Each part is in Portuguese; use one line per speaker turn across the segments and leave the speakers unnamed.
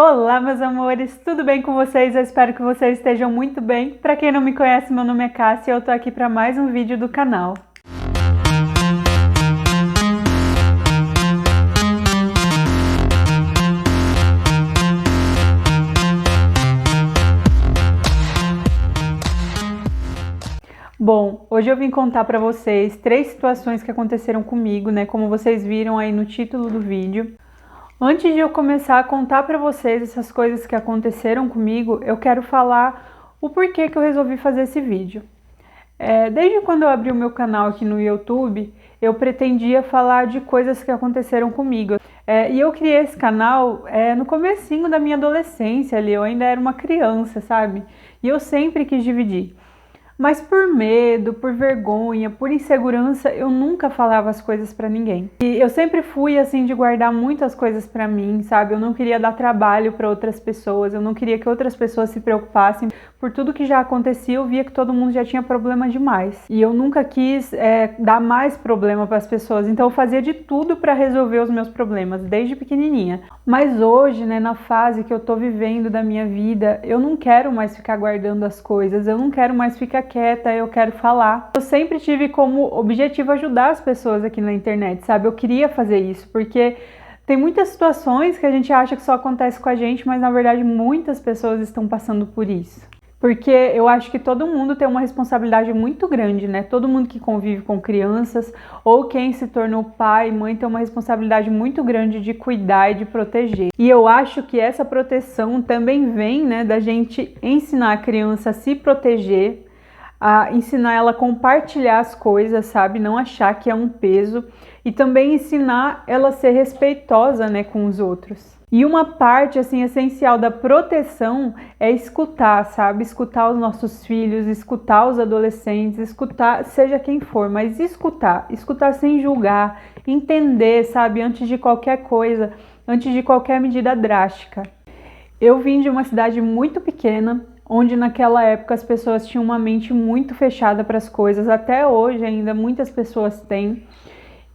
Olá, meus amores, tudo bem com vocês? Eu espero que vocês estejam muito bem. Para quem não me conhece, meu nome é Cássia e eu tô aqui para mais um vídeo do canal. Bom, hoje eu vim contar para vocês 3 situações que aconteceram comigo, né? Como vocês viram aí no título do vídeo. Antes de eu começar a contar para vocês essas coisas que aconteceram comigo, eu quero falar o porquê que eu resolvi fazer esse vídeo. Desde quando eu abri o meu canal aqui no YouTube, eu pretendia falar de coisas que aconteceram comigo. E eu criei esse canal no comecinho da minha adolescência ali, eu ainda era uma criança, sabe? E eu sempre quis dividir. Mas por medo, por vergonha, por insegurança, eu nunca falava as coisas pra ninguém. E eu sempre fui assim de guardar muitas coisas pra mim, sabe? Eu não queria dar trabalho pra outras pessoas, eu não queria que outras pessoas se preocupassem. Por tudo que já acontecia, eu via que todo mundo já tinha problema demais. E eu nunca quis dar mais problema para as pessoas, então eu fazia de tudo pra resolver os meus problemas, desde pequenininha. Mas hoje, né, na fase que eu tô vivendo da minha vida, eu não quero mais ficar guardando as coisas, eu não quero mais ficar quieta, eu quero falar. Eu sempre tive como objetivo ajudar as pessoas aqui na internet, sabe? Eu queria fazer isso, porque tem muitas situações que a gente acha que só acontece com a gente, mas na verdade muitas pessoas estão passando por isso. Porque eu acho que todo mundo tem uma responsabilidade muito grande, né? Todo mundo que convive com crianças ou quem se tornou pai e mãe tem uma responsabilidade muito grande de cuidar e de proteger. E eu acho que essa proteção também vem, né, da gente ensinar a criança a se proteger, a ensinar ela a compartilhar as coisas, sabe? Não achar que é um peso. E também ensinar ela a ser respeitosa, né, com os outros. E uma parte, assim, essencial da proteção é escutar, sabe? Escutar os nossos filhos, escutar os adolescentes, escutar seja quem for, mas escutar sem julgar, entender, sabe? Antes de qualquer coisa, antes de qualquer medida drástica. Eu vim de uma cidade muito pequena, onde naquela época as pessoas tinham uma mente muito fechada para as coisas, até hoje ainda muitas pessoas têm.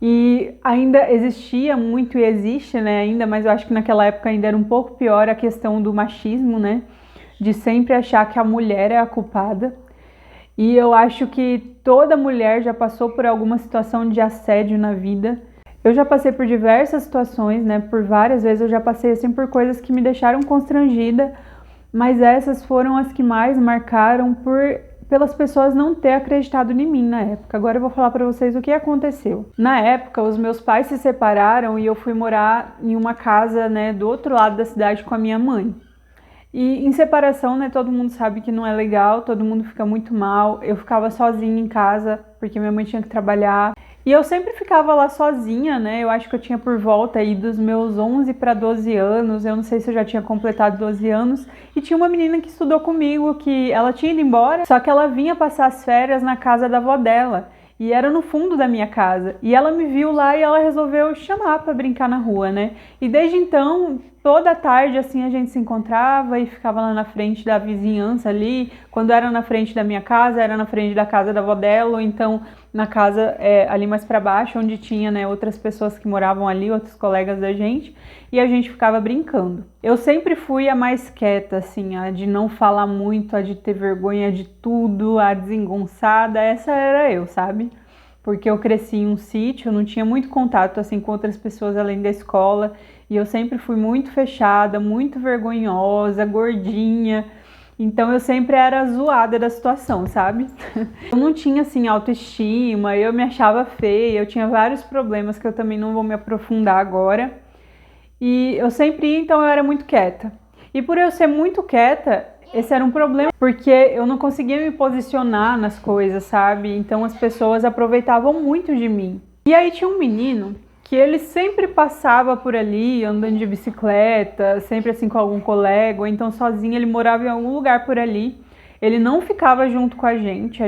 E ainda existia muito e existe, né, ainda, mas eu acho que naquela época ainda era um pouco pior a questão do machismo, né, de sempre achar que a mulher é a culpada. E eu acho que toda mulher já passou por alguma situação de assédio na vida. Eu já passei por diversas situações, né, por várias vezes eu já passei assim por coisas que me deixaram constrangida, mas essas foram as que mais marcaram pelas pessoas não ter acreditado em mim na época. Agora eu vou falar para vocês o que aconteceu. Na época, os meus pais se separaram e eu fui morar em uma casa, né, do outro lado da cidade com a minha mãe. E em separação, né, todo mundo sabe que não é legal, todo mundo fica muito mal. Eu ficava sozinha em casa, porque minha mãe tinha que trabalhar. E eu sempre ficava lá sozinha, né, eu acho que eu tinha por volta aí dos meus 11 para 12 anos, eu não sei se eu já tinha completado 12 anos. E tinha uma menina que estudou comigo, que ela tinha ido embora, só que ela vinha passar as férias na casa da avó dela. E era no fundo da minha casa. E ela me viu lá e ela resolveu chamar para brincar na rua, né? E desde então, toda tarde assim a gente se encontrava e ficava lá na frente da vizinhança ali. Quando era na frente da minha casa, era na frente da casa da avó dela, ou então na casa ali mais para baixo, onde tinha, né, outras pessoas que moravam ali, outros colegas da gente, e a gente ficava brincando. Eu sempre fui a mais quieta, assim, a de não falar muito, a de ter vergonha de tudo, a desengonçada, essa era eu, sabe? Porque eu cresci em um sítio, não tinha muito contato, assim, com outras pessoas além da escola, e eu sempre fui muito fechada, muito vergonhosa, gordinha. Então eu sempre era zoada da situação, sabe? Eu não tinha assim autoestima, eu me achava feia, eu tinha vários problemas que eu também não vou me aprofundar agora. E eu sempre ia, então eu era muito quieta. E por eu ser muito quieta, esse era um problema, porque eu não conseguia me posicionar nas coisas, sabe? Então as pessoas aproveitavam muito de mim. E aí tinha um menino que ele sempre passava por ali, andando de bicicleta, sempre assim com algum colega, ou então sozinho, ele morava em algum lugar por ali. Ele não ficava junto com a gente,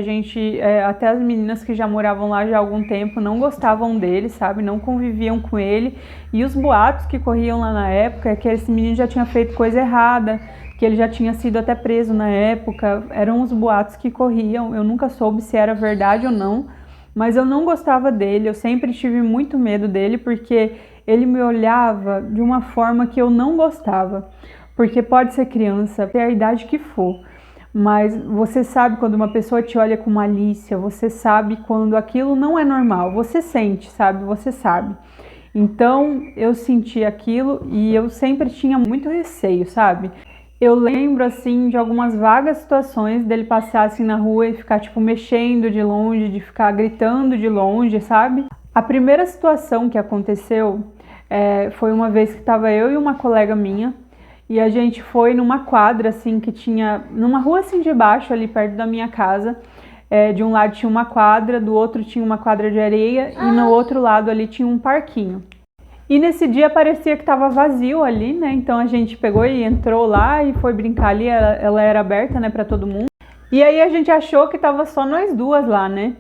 até as meninas que já moravam lá já há algum tempo não gostavam dele, sabe? Não conviviam com ele. E os boatos que corriam lá na época é que esse menino já tinha feito coisa errada, que ele já tinha sido até preso na época. Eram os boatos que corriam, eu nunca soube se era verdade ou não. Mas eu não gostava dele, eu sempre tive muito medo dele, porque ele me olhava de uma forma que eu não gostava. Porque pode ser criança, ter a idade que for, mas você sabe quando uma pessoa te olha com malícia, você sabe quando aquilo não é normal, você sente, sabe? Você sabe. Então eu senti aquilo e eu sempre tinha muito receio, sabe? Eu lembro assim de algumas vagas situações dele passar assim na rua e ficar tipo mexendo de longe, de ficar gritando de longe, sabe? A primeira situação que aconteceu foi uma vez que estava eu e uma colega minha e a gente foi numa quadra assim que tinha numa rua assim de baixo ali perto da minha casa. De um lado tinha uma quadra, do outro tinha uma quadra de areia e no outro lado ali tinha um parquinho. E nesse dia parecia que estava vazio ali, né? Então a gente pegou e entrou lá e foi brincar ali, ela era aberta, né, para todo mundo. E aí a gente achou que tava só nós duas lá, né?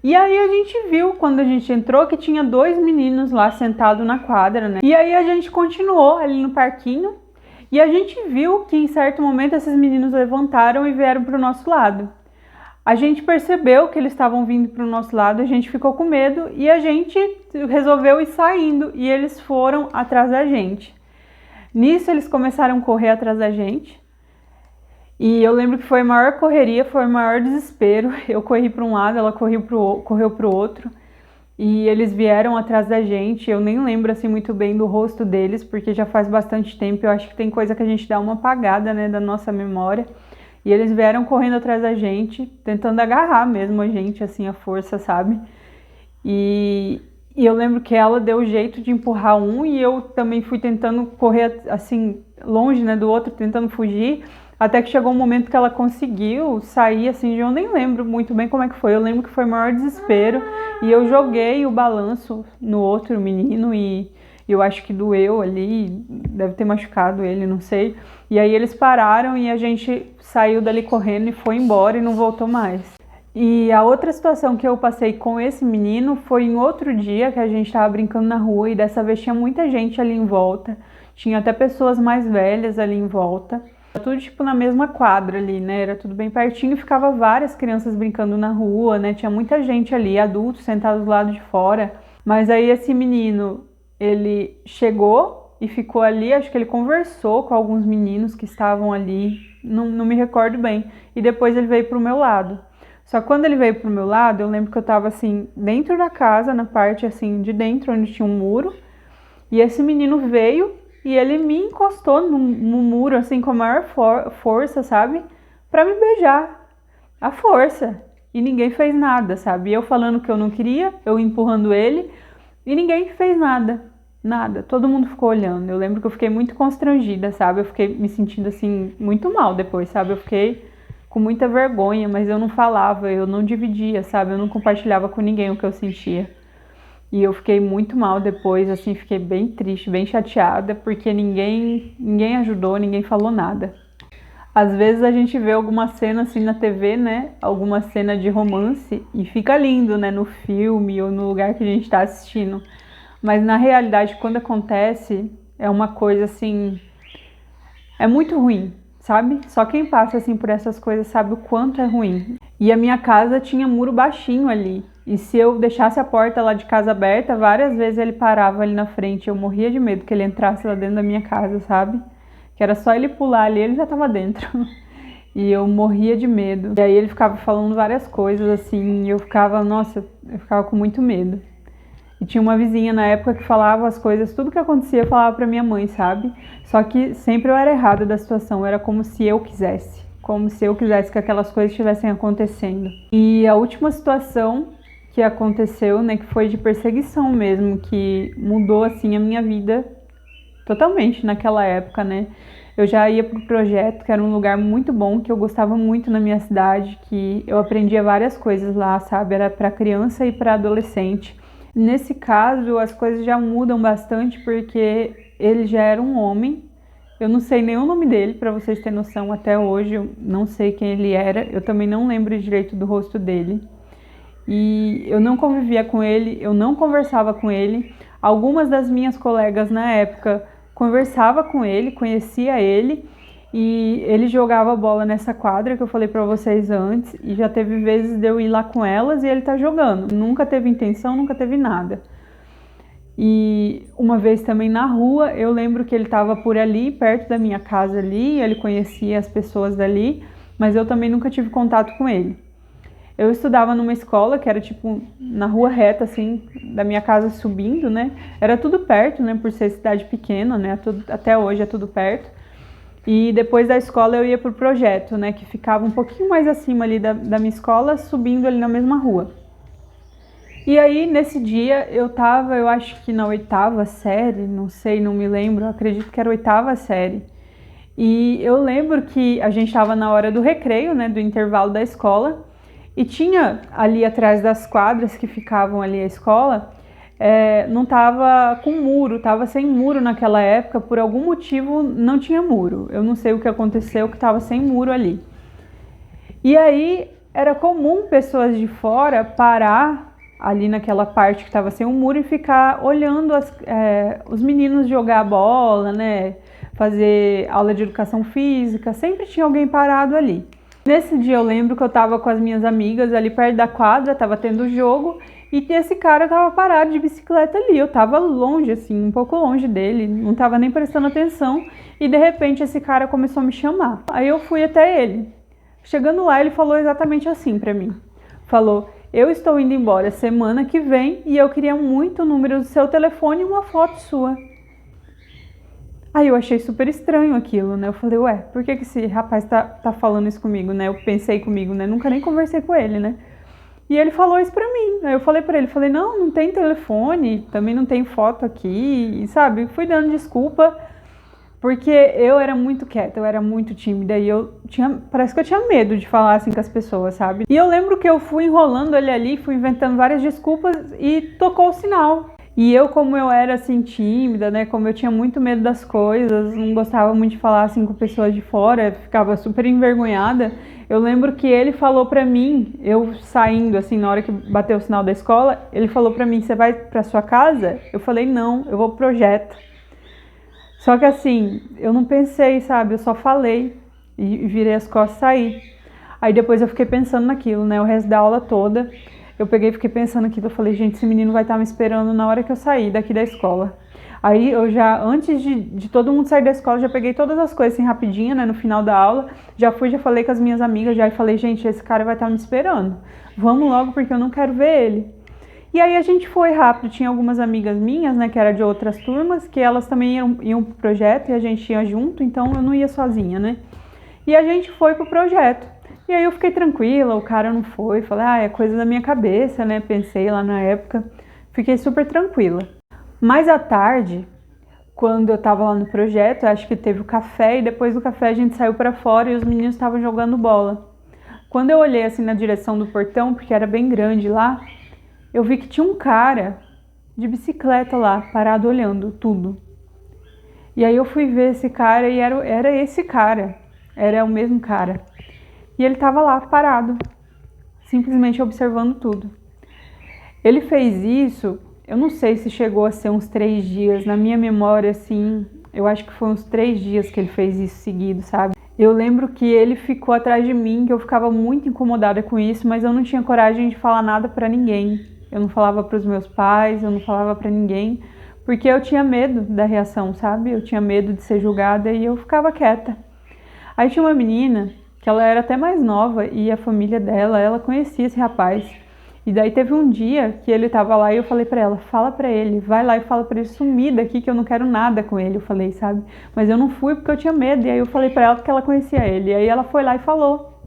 E aí a gente viu, quando a gente entrou, que tinha 2 meninos lá sentados na quadra, né? E aí a gente continuou ali no parquinho e a gente viu que em certo momento esses meninos levantaram e vieram pro nosso lado. A gente percebeu que eles estavam vindo para o nosso lado, a gente ficou com medo e a gente resolveu ir saindo e eles foram atrás da gente. Nisso eles começaram a correr atrás da gente e eu lembro que foi a maior correria, foi o maior desespero. Eu corri para um lado, ela correu para o outro e eles vieram atrás da gente. Eu nem lembro assim muito bem do rosto deles porque já faz bastante tempo, eu acho que tem coisa que a gente dá uma apagada, né, da nossa memória. E eles vieram correndo atrás da gente, tentando agarrar mesmo a gente, assim, à força, sabe? E eu lembro que ela deu jeito de empurrar um e eu também fui tentando correr, assim, longe, né, do outro, tentando fugir. Até que chegou um momento que ela conseguiu sair, assim, eu nem lembro muito bem como é que foi. Eu lembro que foi o maior desespero e eu joguei o balanço no outro menino e eu acho que doeu ali, deve ter machucado ele, não sei. E aí eles pararam e a gente saiu dali correndo e foi embora e não voltou mais. E a outra situação que eu passei com esse menino foi em outro dia que a gente estava brincando na rua e dessa vez tinha muita gente ali em volta. Tinha até pessoas mais velhas ali em volta. Tudo tipo na mesma quadra ali, né? Era tudo bem pertinho, ficava várias crianças brincando na rua, né? Tinha muita gente ali, adultos sentados do lado de fora. Mas aí esse menino, ele chegou e ficou ali, acho que ele conversou com alguns meninos que estavam ali, não me recordo bem. E depois ele veio pro meu lado. Só que quando ele veio pro meu lado, eu lembro que eu tava assim, dentro da casa, na parte assim de dentro, onde tinha um muro. E esse menino veio e ele me encostou no muro, assim, com a maior força, sabe? Pra me beijar. A força. E ninguém fez nada, sabe? Eu falando que eu não queria, eu empurrando ele, e ninguém fez nada. Nada. Todo mundo ficou olhando. Eu lembro que eu fiquei muito constrangida, sabe? Eu fiquei me sentindo, assim, muito mal depois, sabe? Eu fiquei com muita vergonha, mas eu não falava, eu não dividia, sabe? Eu não compartilhava com ninguém o que eu sentia. E eu fiquei muito mal depois, assim, fiquei bem triste, bem chateada, porque ninguém ajudou, ninguém falou nada. Às vezes a gente vê alguma cena assim na TV, né? Alguma cena de romance e fica lindo, né? No filme ou no lugar que a gente está assistindo. Mas na realidade, quando acontece, é uma coisa assim, é muito ruim, sabe? Só quem passa assim por essas coisas sabe o quanto é ruim. E a minha casa tinha muro baixinho ali. E se eu deixasse a porta lá de casa aberta, várias vezes ele parava ali na frente. Eu morria de medo que ele entrasse lá dentro da minha casa, sabe? Que era só ele pular ali, ele já tava dentro. E eu morria de medo. E aí ele ficava falando várias coisas assim, e eu ficava, nossa, eu ficava com muito medo. E tinha uma vizinha na época que falava as coisas, tudo que acontecia eu falava pra minha mãe, sabe? Só que sempre eu era errada da situação, era como se eu quisesse. Como se eu quisesse que aquelas coisas estivessem acontecendo. E a última situação que aconteceu, né, que foi de perseguição mesmo, que mudou assim a minha vida totalmente naquela época, né? Eu já ia pro projeto, que era um lugar muito bom, que eu gostava muito na minha cidade, que eu aprendia várias coisas lá, sabe? Era para criança e para adolescente. Nesse caso, as coisas já mudam bastante porque ele já era um homem. Eu não sei nem o nome dele, para vocês terem noção, até hoje eu não sei quem ele era. Eu também não lembro direito do rosto dele. E eu não convivia com ele, eu não conversava com ele. Algumas das minhas colegas na época conversava com ele, conhecia ele, e ele jogava bola nessa quadra que eu falei pra vocês antes, e já teve vezes de eu ir lá com elas e ele tá jogando. Nunca teve intenção, nunca teve nada. E uma vez também na rua, eu lembro que ele estava por ali, perto da minha casa ali, ele conhecia as pessoas dali, mas eu também nunca tive contato com ele. Eu estudava numa escola que era tipo na rua reta, assim, da minha casa subindo, né? Era tudo perto, né? Por ser cidade pequena, né? Até hoje é tudo perto. E depois da escola eu ia pro projeto, né? Que ficava um pouquinho mais acima ali da minha escola, subindo ali na mesma rua. E aí, nesse dia, eu acho que na 8ª série, não sei, não me lembro, acredito que era a 8ª série. E eu lembro que a gente estava na hora do recreio, né? Do intervalo da escola. E tinha ali atrás das quadras que ficavam ali a escola, não estava com muro, estava sem muro naquela época, por algum motivo não tinha muro. Eu não sei o que aconteceu, que estava sem muro ali. E aí era comum pessoas de fora parar ali naquela parte que estava sem um muro e ficar olhando os meninos jogar bola, né? Fazer aula de educação física, sempre tinha alguém parado ali. Nesse dia eu lembro que eu tava com as minhas amigas ali perto da quadra, tava tendo jogo, e que esse cara tava parado de bicicleta ali. Eu tava longe, assim, um pouco longe dele, não tava nem prestando atenção, e de repente esse cara começou a me chamar. Aí eu fui até ele. Chegando lá, ele falou exatamente assim pra mim. Falou: eu estou indo embora semana que vem e eu queria muito o número do seu telefone e uma foto sua. Aí eu achei super estranho aquilo, né? Eu falei, ué, por que esse rapaz tá falando isso comigo, né? Eu pensei comigo, né? Nunca nem conversei com ele, né? E ele falou isso pra mim. Aí eu falei pra ele, falei, não tem telefone, também não tem foto aqui, e sabe? Fui dando desculpa, porque eu era muito quieta, eu era muito tímida e parece que eu tinha medo de falar assim com as pessoas, sabe? E eu lembro que eu fui enrolando ele ali, fui inventando várias desculpas e tocou o sinal. E eu, como eu era assim tímida, né, como eu tinha muito medo das coisas, não gostava muito de falar assim com pessoas de fora, ficava super envergonhada. Eu lembro que ele falou pra mim, eu saindo assim, na hora que bateu o sinal da escola, ele falou pra mim, você vai pra sua casa? Eu falei, não, eu vou pro projeto. Só que assim, eu não pensei, sabe, eu só falei e virei as costas e saí. Aí depois eu fiquei pensando naquilo, né, o resto da aula toda. Eu peguei e fiquei pensando aqui, eu falei, gente, esse menino vai estar me esperando na hora que eu sair daqui da escola. Aí eu já, antes de todo mundo sair da escola, já peguei todas as coisas assim rapidinho, né, no final da aula. Já falei com as minhas amigas, já e falei, gente, esse cara vai estar me esperando. Vamos logo porque eu não quero ver ele. E aí a gente foi rápido, tinha algumas amigas minhas, né, que era de outras turmas, que elas também iam pro projeto e a gente ia junto, então eu não ia sozinha, né. E a gente foi pro projeto. E aí eu fiquei tranquila, o cara não foi, falei, é coisa da minha cabeça, né, pensei lá na época, fiquei super tranquila. Mais à tarde, quando eu tava lá no projeto, acho que teve o café e depois do café a gente saiu pra fora e os meninos estavam jogando bola. Quando eu olhei assim na direção do portão, porque era bem grande lá, eu vi que tinha um cara de bicicleta lá, parado olhando tudo. E aí eu fui ver esse cara e era esse cara, era o mesmo cara. E ele estava lá parado, simplesmente observando tudo. Ele fez isso, eu não sei se chegou a ser uns 3 dias, na minha memória, assim, eu acho que foi uns 3 dias que ele fez isso seguido, sabe? Eu lembro que ele ficou atrás de mim, que eu ficava muito incomodada com isso, mas eu não tinha coragem de falar nada pra ninguém. Eu não falava pros meus pais, eu não falava pra ninguém, porque eu tinha medo da reação, sabe? Eu tinha medo de ser julgada e eu ficava quieta. Aí tinha uma menina que ela era até mais nova e a família dela, ela conhecia esse rapaz. E daí teve um dia que ele tava lá e eu falei pra ela, fala pra ele, vai lá e fala pra ele sumir daqui que eu não quero nada com ele, eu falei, sabe? Mas eu não fui porque eu tinha medo, e aí eu falei pra ela que ela conhecia ele, e aí ela foi lá e falou.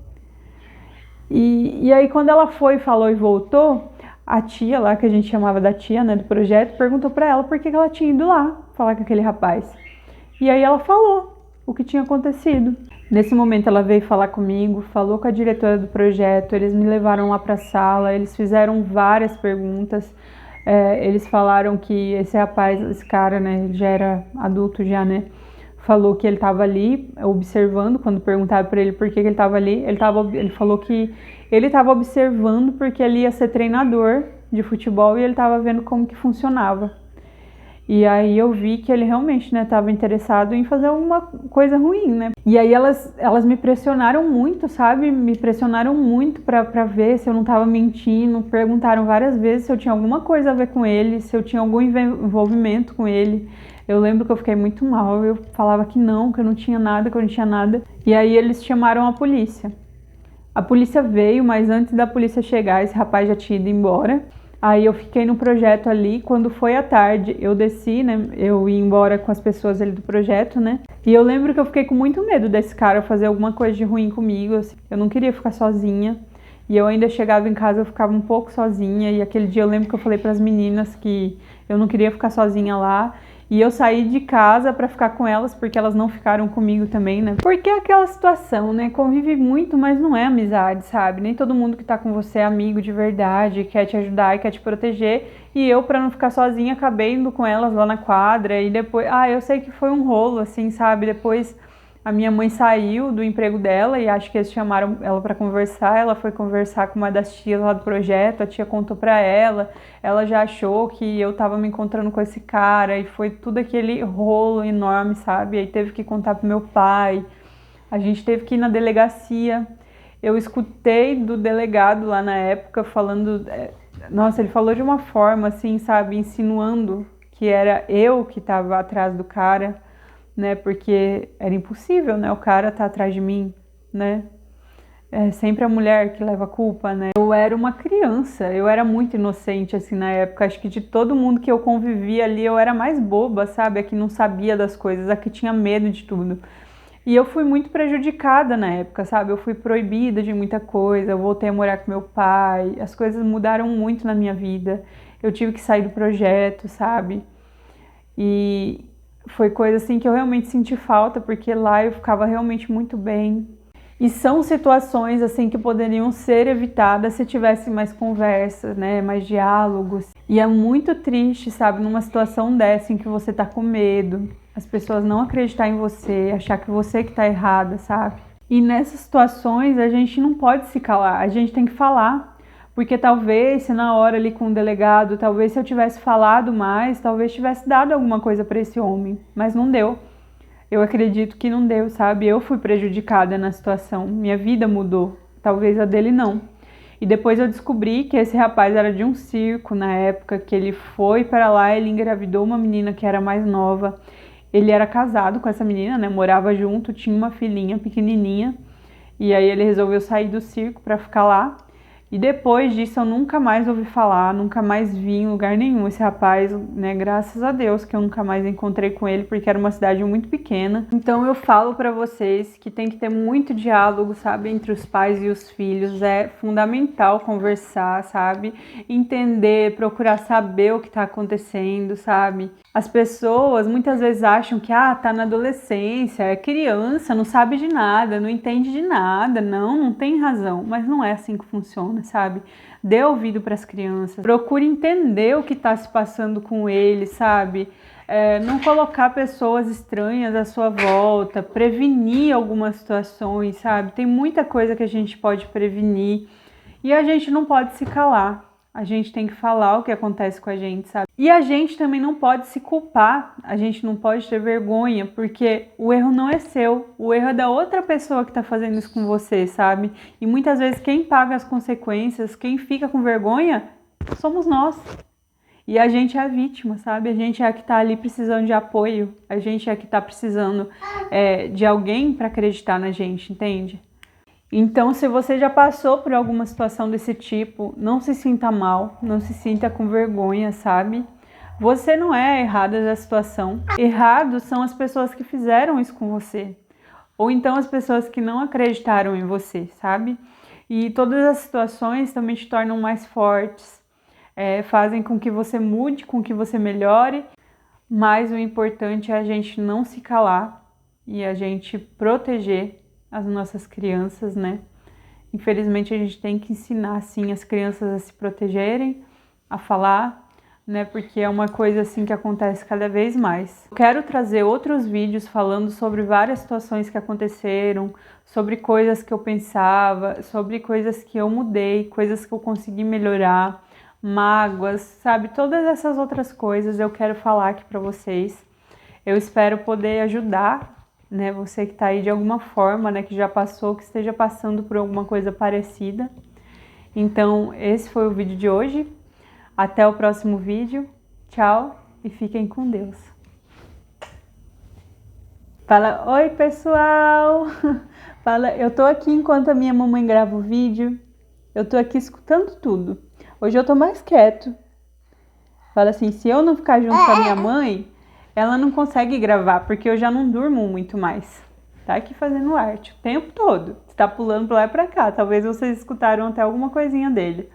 E aí quando ela foi, falou e voltou, a tia lá, que a gente chamava da tia, né, do projeto, perguntou pra ela por que ela tinha ido lá falar com aquele rapaz. E aí ela falou o que tinha acontecido. Nesse momento ela veio falar comigo, falou com a diretora do projeto, eles me levaram lá para a sala, eles fizeram várias perguntas, eles falaram que esse rapaz, esse cara, né, já era adulto já, né, falou que ele estava ali observando, quando perguntaram para ele por que ele estava ali, ele falou que ele estava observando porque ele ia ser treinador de futebol e ele estava vendo como que funcionava. E aí eu vi que ele realmente, né, estava interessado em fazer alguma coisa ruim, né? E aí elas me pressionaram muito, sabe? Me pressionaram muito pra ver se eu não tava mentindo. Perguntaram várias vezes se eu tinha alguma coisa a ver com ele, se eu tinha algum envolvimento com ele. Eu lembro que eu fiquei muito mal, eu falava que eu não tinha nada, que eu não tinha nada. E aí eles chamaram a polícia. A polícia veio, mas antes da polícia chegar, esse rapaz já tinha ido embora. Aí eu fiquei no projeto ali, quando foi à tarde, eu desci, né, eu ia embora com as pessoas ali do projeto, né, e eu lembro que eu fiquei com muito medo desse cara fazer alguma coisa de ruim comigo, assim, eu não queria ficar sozinha, e eu ainda chegava em casa, eu ficava um pouco sozinha, e aquele dia eu lembro que eu falei para as meninas que eu não queria ficar sozinha lá, e eu saí de casa para ficar com elas, porque elas não ficaram comigo também, né? Porque é aquela situação, né? Convive muito, mas não é amizade, sabe? Nem todo mundo que tá com você é amigo de verdade, quer te ajudar e quer te proteger. E eu, para não ficar sozinha, acabei indo com elas lá na quadra. E depois, eu sei que foi um rolo, assim, sabe? Depois a minha mãe saiu do emprego dela e acho que eles chamaram ela para conversar. Ela foi conversar com uma das tias lá do projeto, a tia contou para ela já achou que eu tava me encontrando com esse cara e foi tudo aquele rolo enorme, sabe? Aí teve que contar pro meu pai, a gente teve que ir na delegacia. Eu escutei do delegado lá na época falando, nossa, ele falou de uma forma assim, sabe, insinuando que era eu que tava atrás do cara, né? Porque era impossível, né? O cara tá atrás de mim, né? É sempre a mulher que leva a culpa, né? Eu era uma criança, eu era muito inocente, assim, na época. Acho que de todo mundo que eu convivia ali, eu era mais boba, sabe? A que não sabia das coisas, a que tinha medo de tudo. E eu fui muito prejudicada na época, sabe? Eu fui proibida de muita coisa, eu voltei a morar com meu pai, as coisas mudaram muito na minha vida. Eu tive que sair do projeto, sabe? E foi coisa assim que eu realmente senti falta, porque lá eu ficava realmente muito bem. E são situações assim que poderiam ser evitadas se tivesse mais conversa, né, mais diálogos. E é muito triste, sabe, numa situação dessa em que você tá com medo, as pessoas não acreditar em você, achar que você que tá errada, sabe? E nessas situações a gente não pode se calar, a gente tem que falar. Porque talvez, se na hora ali com o delegado, talvez se eu tivesse falado mais, talvez tivesse dado alguma coisa para esse homem, mas não deu. Eu acredito que não deu, sabe? Eu fui prejudicada na situação, minha vida mudou, talvez a dele não. E depois eu descobri que esse rapaz era de um circo na época, que ele foi para lá, ele engravidou uma menina que era mais nova. Ele era casado com essa menina, né? Morava junto, tinha uma filhinha pequenininha. E aí ele resolveu sair do circo para ficar lá. E depois disso eu nunca mais ouvi falar, nunca mais vi em lugar nenhum esse rapaz, né? Graças a Deus que eu nunca mais encontrei com ele, porque era uma cidade muito pequena. Então eu falo pra vocês que tem que ter muito diálogo, sabe, entre os pais e os filhos. É fundamental conversar, sabe? Entender, procurar saber o que tá acontecendo, sabe? As pessoas muitas vezes acham que, tá na adolescência, é criança, não sabe de nada, não entende de nada. Não tem razão, mas não é assim que funciona, sabe? Dê ouvido para as crianças, procure entender o que está se passando com eles, sabe? Não colocar pessoas estranhas à sua volta, prevenir algumas situações, sabe? Tem muita coisa que a gente pode prevenir e a gente não pode se calar. A gente tem que falar o que acontece com a gente, sabe? E a gente também não pode se culpar, a gente não pode ter vergonha, porque o erro não é seu, o erro é da outra pessoa que tá fazendo isso com você, sabe? E muitas vezes quem paga as consequências, quem fica com vergonha, somos nós. E a gente é a vítima, sabe? A gente é a que tá ali precisando de apoio, a gente é a que tá precisando de alguém para acreditar na gente, entende? Então, se você já passou por alguma situação desse tipo, não se sinta mal, não se sinta com vergonha, sabe? Você não é errada da situação. Errados são as pessoas que fizeram isso com você. Ou então as pessoas que não acreditaram em você, sabe? E todas as situações também te tornam mais fortes, fazem com que você mude, com que você melhore. Mas o importante é a gente não se calar e a gente proteger as nossas crianças, né? Infelizmente a gente tem que ensinar, sim, as crianças a se protegerem, a falar, né? Porque é uma coisa assim que acontece cada vez mais. Eu quero trazer outros vídeos falando sobre várias situações que aconteceram, sobre coisas que eu pensava, sobre coisas que eu mudei, coisas que eu consegui melhorar. mágoas, sabe? Todas essas outras coisas eu quero falar aqui para vocês. Eu espero poder ajudar, né? Você que tá aí de alguma forma, né? Que já passou, que esteja passando por alguma coisa parecida. Então, esse foi o vídeo de hoje. Até o próximo vídeo. Tchau e fiquem com Deus. Fala, oi pessoal! Fala, eu tô aqui enquanto a minha mamãe grava o vídeo. Eu tô aqui escutando tudo. Hoje eu tô mais quieto. Fala assim, se eu não ficar junto com a minha mãe, ela não consegue gravar, porque eu já não durmo muito mais. Tá aqui fazendo arte o tempo todo. Tá pulando pra lá e pra cá. Talvez vocês escutaram até alguma coisinha dele.